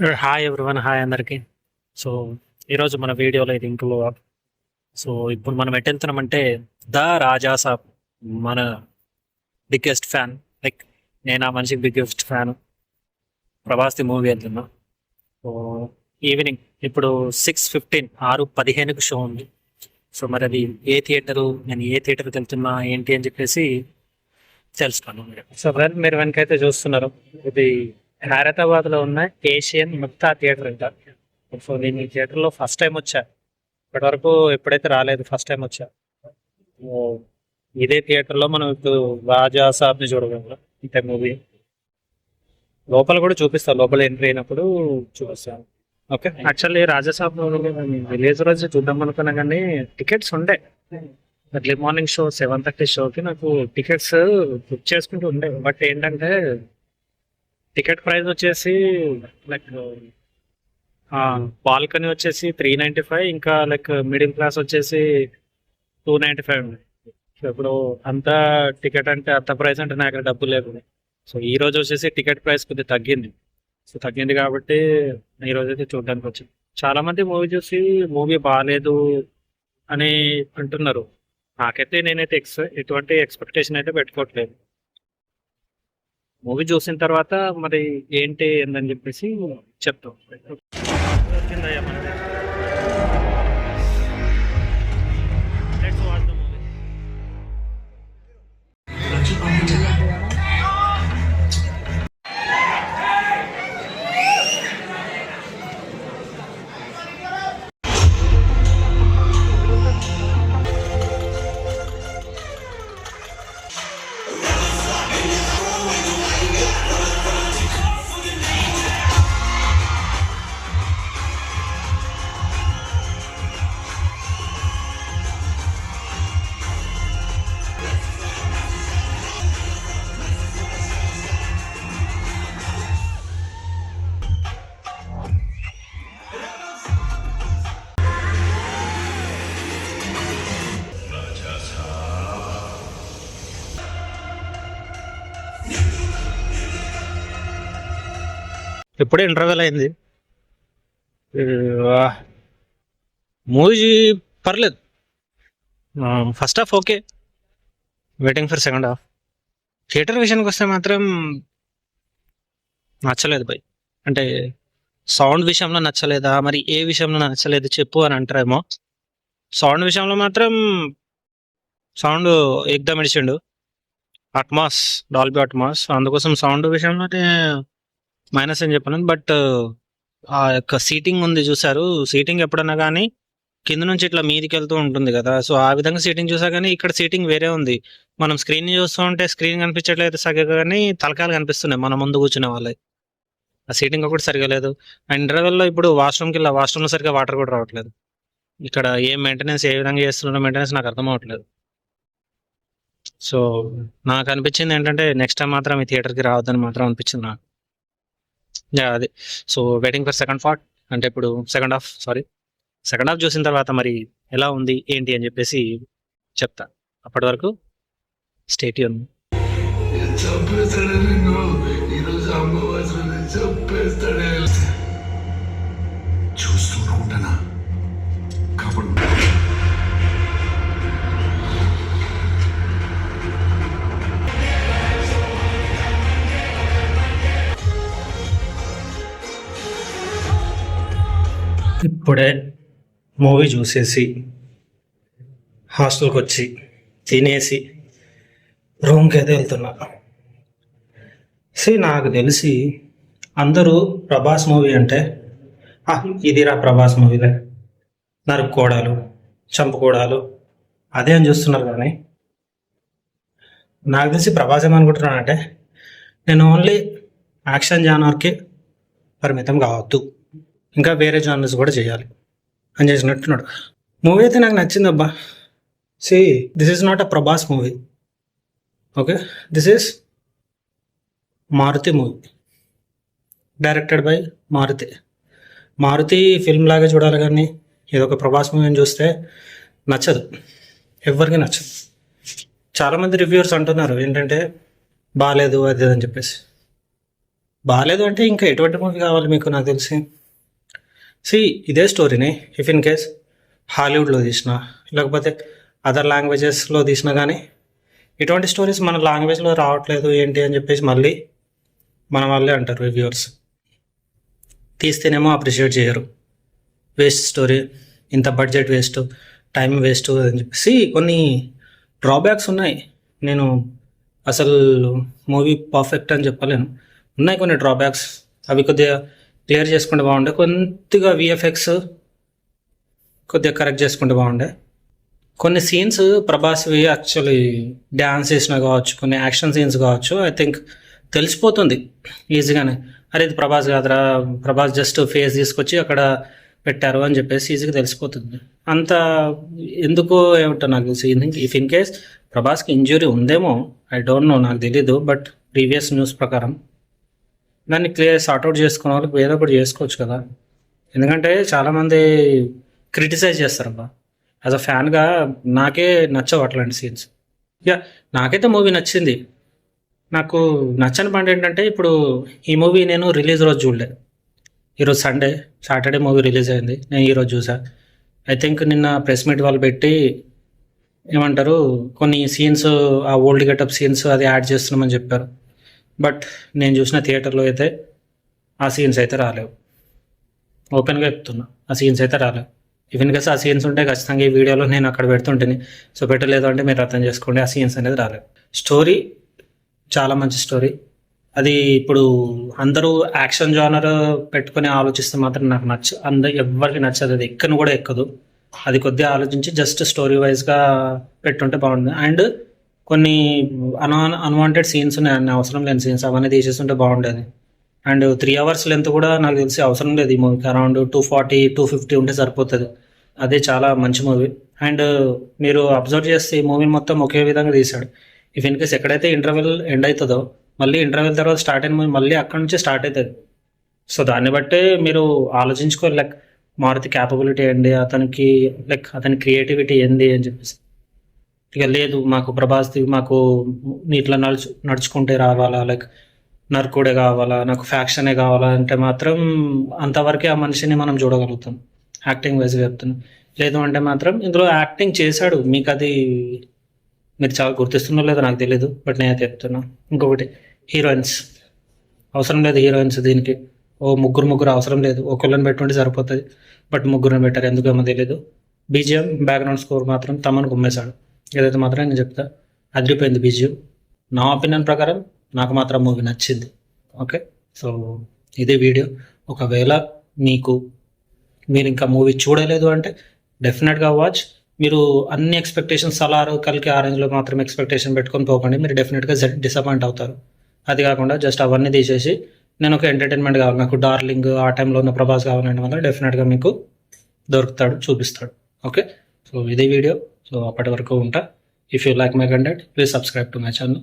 Hi everyone, hi అందరికి. So ఈరోజు మన వీడియోలో ఇది ఇంకో. సో ఇప్పుడు మనం ఎట్టెళ్తున్నామంటే ద రాజా సాబ్, మన బిగ్గెస్ట్ ఫ్యాన్. లైక్ నేను ఆ మనిషికి బిగ్గెస్ట్ ఫ్యాన్. ప్రభాస్ది మూవీ వెళ్తున్నా. సో ఈవినింగ్ ఇప్పుడు 6:15, 6:15కి షో ఉంది. సో మరి అది ఏ థియేటరు, నేను ఏ థియేటర్కి వెళ్తున్నా ఏంటి అని చెప్పేసి తెలుసుకున్నాను. సో వెల్, మీరు వెనకైతే చూస్తున్నారు, ఇది హైదరాబాద్లో ఉన్న ఏషియన్ ముక్తా థియేటర్ అంట. సో నేను ఈ థియేటర్లో ఫస్ట్ టైం వచ్చా. ఇప్పటి వరకు ఎప్పుడైతే రాలేదు, ఫస్ట్ టైం వచ్చా. సో ఇదే థియేటర్లో మనం ఇప్పుడు రాజా సాబ్ని చూడగలం. ఇంత మూవీ లోపల కూడా చూపిస్తాను, లోపల ఎంట్రీ అయినప్పుడు చూపిస్తాను. ఓకే, యాక్చువల్లీ రాజా సాబ్ విలేజ్ రోజు చూద్దాం అనుకున్నా, కానీ టికెట్స్ ఉండే. ఎర్లీ మార్నింగ్ షో 7:30 షోకి నాకు టికెట్స్ బుక్ చేసుకుంటూ ఉండే. బట్ ఏంటంటే టికెట్ ప్రైస్ వచ్చేసి లైక్ బాల్కనీ వచ్చేసి 395, ఇంకా లైక్ మిడిల్ క్లాస్ వచ్చేసి 295 ఉంది. సో ఇప్పుడు అంత టికెట్ అంటే అంత ప్రైస్ అంటే నా దగ్గర డబ్బులు లేవు. సో ఈ రోజు వచ్చేసి టికెట్ ప్రైస్ కొద్దిగా తగ్గింది. సో తగ్గింది కాబట్టి ఈ రోజు అయితే చూడడానికి వచ్చింది. చాలా మంది మూవీ చూసి మూవీ బాగాలేదు అని అంటున్నారు. నాకైతే నేనైతే ఎటువంటి ఎక్స్పెక్టేషన్ అయితే పెట్టుకోవట్లేదు. మూవీ చూసిన తర్వాత మరి ఏంటి ఏందని చెప్పేసి చెప్తాం. దొరికిందయ్యా మనది. Let's watch the movie. ఇప్పుడే ఇంటర్వెల్ అయింది. మూవీ పర్లేదు. First half okay, waiting for second half. Theatre విషయానికి వస్తే మాత్రం నచ్చలేదు భయ్. అంటే సౌండ్ విషయంలో నచ్చలేదా, మరి ఏ విషయంలో నచ్చలేదు చెప్పు అని అంటారేమో. సౌండ్ విషయంలో మాత్రం సౌండ్ ఎగ్దమ్ ఇడిచిండు. అట్మాస్, డాల్బీ అట్మాస్, అందుకోసం సౌండ్ విషయంలోనే మైనస్ అని చెప్పాను. బట్ ఆ యొక్క సీటింగ్ ఉంది చూసారు, సీటింగ్ ఎప్పుడన్నా కానీ కింద నుంచి ఇట్లా మీదికి వెళ్తూ ఉంటుంది కదా. సో ఆ విధంగా సీటింగ్ చూసా, కానీ ఇక్కడ సీటింగ్ వేరే ఉంది. మనం స్క్రీన్ చూస్తూ ఉంటే స్క్రీన్ కనిపించట్లేదు సరిగ్గా, కానీ తలకాయలు కనిపిస్తున్నాయి మన ముందు కూర్చునే వాళ్ళకి. ఆ సీటింగ్ ఒకటి సరిగా లేదు. అండ్ ఇంటర్వెల్లో ఇప్పుడు వాష్రూమ్కి వెళ్ళా, వాష్రూమ్లో సరిగ్గా వాటర్ కూడా రావట్లేదు. ఇక్కడ ఏ మెయింటెనెన్స్, ఏ విధంగా చేస్తున్నారో మెయింటెనెన్స్ నాకు అర్థం అవ్వట్లేదు. సో నాకు అనిపించింది ఏంటంటే నెక్స్ట్ టైం మాత్రం ఈ థియేటర్కి రావద్దని మాత్రం అనిపించింది నాకు. అది. So waiting for second part, అంటే ఇప్పుడు సెకండ్ హాఫ్ చూసిన తర్వాత మరి ఎలా ఉంది ఏంటి అని చెప్పేసి చెప్తా. అప్పటి వరకు స్టే ట్యూన్. చూస్తుంటానా కాపాడు. ఇప్పుడే మూవీ చూసేసి హాస్టల్కి వచ్చి తినేసి రూమ్కి అయితే వెళ్తున్నా. నాకు తెలిసి అందరూ ప్రభాస్ మూవీ అంటే ఇదిరా ప్రభాస్ మూవీలే, నరుక్కోవడాలు, చంపుకోవడాలు అదే అని చూస్తున్నారు. కానీ నాకు తెలిసి ప్రభాస్ ఏమనుకుంటున్నానంటే నేను ఓన్లీ యాక్షన్ జానర్కి పరిమితం కావద్దు, ఇంకా వేరే జానర్స్ కూడా చేయాలి అని చేసినట్టున్నాడు. మూవీ అయితే నాకు నచ్చిందబ్బా. This is not a Prabhas movie, okay. This is Maruthi movie, directed by Maruthi film లాగా చూడాలి. కానీ ఏదో ఒక ప్రభాస్ మూవీని చూస్తే నచ్చదు, ఎవరికి నచ్చదు. చాలామంది రివ్యూవర్స్ అంటున్నారు ఏంటంటే బాగాలేదు అది అని చెప్పేసి. బాగాలేదు అంటే ఇంకా ఎటువంటి మూవీ కావాలి మీకు నాకు తెలిసి. సి ఇదే స్టోరీని ఇఫ్ ఇన్ కేస్ హాలీవుడ్లో తీసిన లేకపోతే అదర్ లాంగ్వేజెస్లో తీసినా కానీ ఇటువంటి స్టోరీస్ మన లాంగ్వేజ్లో రావట్లేదు ఏంటి అని చెప్పేసి మళ్ళీ మన వాళ్ళే అంటారు రివ్యూవర్స్. తీస్తేనేమో అప్రిషియేట్ చేయరు, వేస్ట్ స్టోరీ, ఇంత బడ్జెట్ వేస్ట్, టైం వేస్ట్ అని చెప్పేసి కొన్ని డ్రాబ్యాక్స్ ఉన్నాయి. నేను అసలు మూవీ పర్ఫెక్ట్ అని చెప్పలేను, ఉన్నాయి కొన్ని డ్రాబ్యాక్స్. అవి కొద్దిగా క్లియర్ చేసుకుంటే బాగుండే, కొద్దిగా విఎఫ్ఎక్స్ కొద్దిగా కరెక్ట్ చేసుకుంటే బాగుండే. కొన్ని సీన్స్ ప్రభాస్వి యాక్చువల్లీ డ్యాన్స్ చేసినా కావచ్చు, కొన్ని యాక్షన్ సీన్స్ కావచ్చు, ఐ థింక్ తెలిసిపోతుంది ఈజీగానే. అరే ఇది ప్రభాస్ కాదురా, ప్రభాస్ జస్ట్ ఫేస్ తీసుకొచ్చి అక్కడ పెట్టారు అని చెప్పేసి ఈజీగా తెలిసిపోతుంది. అంత ఎందుకో ఏమిటో నాకు తెలిసి. ఇఫ్ ఇన్ కేస్ ప్రభాస్కి ఇంజురీ ఉందేమో, ఐ డోంట్ నో, నాకు తెలీదు. బట్ ప్రీవియస్ న్యూస్ ప్రకారం దాన్ని క్లియర్ సార్ట్అవుట్ చేసుకునే వాళ్ళకి ఏదో ఒకటి చేసుకోవచ్చు కదా. ఎందుకంటే చాలామంది క్రిటిసైజ్ చేస్తారు అబ్బా. యాజ్ అ ఫ్యాన్గా నాకే నచ్చవు అట్లాంటి సీన్స్. యా, నాకైతే మూవీ నచ్చింది. నాకు నచ్చని పాయింట్ ఏంటంటే, ఇప్పుడు ఈ మూవీ నేను రిలీజ్ రోజు చూడలే. ఈరోజు సండే, సాటర్డే మూవీ రిలీజ్ అయింది, నేను ఈరోజు చూసా. ఐ థింక్ నిన్న ప్రెస్ మీట్ వాళ్ళు పెట్టి ఏమంటారు, కొన్ని సీన్స్, ఆ ఓల్డ్ గెటప్ సీన్స్ అది యాడ్ చేస్తున్నామని చెప్పారు. బట్ నేను చూసిన థియేటర్లో అయితే ఆ సీన్స్ అయితే రాలేవు. ఓపెన్గా చెప్తున్నా, ఆ సీన్స్ అయితే రాలేవు. ఈవెన్ కేస్ ఆ సీన్స్ ఉంటే ఖచ్చితంగా ఈ వీడియోలో నేను అక్కడ పెడుతుంటేనే. సో పెట్టలేదు అంటే మీరు అర్థం చేసుకోండి, ఆ సీన్స్ అనేది రాలేవు. స్టోరీ చాలా మంచి స్టోరీ. అది ఇప్పుడు అందరూ యాక్షన్ జానర్ పెట్టుకొని ఆలోచిస్తే మాత్రం నాకు ఎవరికి నచ్చదు, అది ఎక్కను కూడా ఎక్కదు. అది కొద్దిగా ఆలోచించి జస్ట్ స్టోరీ వైజ్గా పెట్టుంటే బాగుంటుంది. అండ్ కొన్ని అన్వాంటెడ్ సీన్స్ ఉన్నాయి, అవసరం లేని సీన్స్, అవన్నీ తీసేస్తుంటే బాగుండేది. అండ్ 3 hours లెంత్ కూడా నాకు తెలిసి అవసరం లేదు ఈ మూవీకి. అరౌండ్ 240, 250 ఉంటే సరిపోతుంది. అదే చాలా మంచి మూవీ. అండ్ మీరు అబ్జర్వ్ చేస్తే ఈ మూవీ మొత్తం ఒకే విధంగా తీశాడు. ఇఫ్ ఇన్ కేస్ ఎక్కడైతే ఇంటర్వెల్ ఎండ్ అవుతుందో, మళ్ళీ ఇంటర్వెల్ తర్వాత స్టార్ట్ అయిన మూవీ మళ్ళీ అక్కడ నుంచే స్టార్ట్ అవుతుంది. సో దాన్ని బట్టే మీరు ఆలోచించుకోవాలి, లైక్ మారుతి క్యాపబిలిటీ ఏంటి, అతనికి లైక్ అతని క్రియేటివిటీ ఏంది అని చెప్పేసి. ఇక లేదు మాకు ప్రభాస్ది మాకు ఇట్లా నడుచుకుంటే రావాలా, లైక్ నరకుడే కావాలా, నాకు ఫ్యాక్షనే కావాలా అంటే మాత్రం అంతవరకే ఆ మనిషిని మనం చూడగలుగుతాం యాక్టింగ్ వైజ్గా చెప్తున్నాం. లేదు అంటే మాత్రం ఇందులో యాక్టింగ్ చేశాడు, మీకు అది మీరు చాలా గుర్తిస్తున్నో లేదో నాకు తెలియదు, బట్ నేనైతే చెప్తున్నా. ఇంకొకటి, హీరోయిన్స్ అవసరం లేదు. హీరోయిన్స్ దీనికి ముగ్గురు అవసరం లేదు, ఒకళ్ళని పెట్టుంటే సరిపోతుంది. బట్ ముగ్గురిని పెట్టారు, ఎందుకేమో తెలియదు. బీజిఎం, బ్యాక్గ్రౌండ్ స్కోర్ మాత్రం తమను గుమ్మేశాడు. ఏదైతే మాత్రం నేను చెప్తా, అదిరిపోయింది బీజిఎం. నా ఒపీనియన్ ప్రకారం నాకు మాత్రం మూవీ నచ్చింది. ఓకే, సో ఇదే వీడియో. ఒకవేళ మీరు ఇంకా మూవీ చూడలేదు అంటే డెఫినెట్గా వాచ్. మీరు అన్ని ఎక్స్పెక్టేషన్స్ సలార్, కలికి ఆ రేంజ్లో మాత్రం ఎక్స్పెక్టేషన్ పెట్టుకొని పోకండి, మీరు డెఫినెట్గా డిసప్పాయింట్ అవుతారు. అది కాకుండా జస్ట్ అవన్నీ తీసేసి నేను ఒక ఎంటర్టైన్మెంట్ కావాలి, నాకు డార్లింగ్ ఆ టైంలో ఉన్న ప్రభాస్ కావాలంటే మాత్రం డెఫినెట్గా మీకు దొరుకుతాడు, చూపిస్తాడు. ఓకే, సో ఇదే వీడియో. సో అప్పటి వరకు ఉంటా. If you like my content, please subscribe to my channel.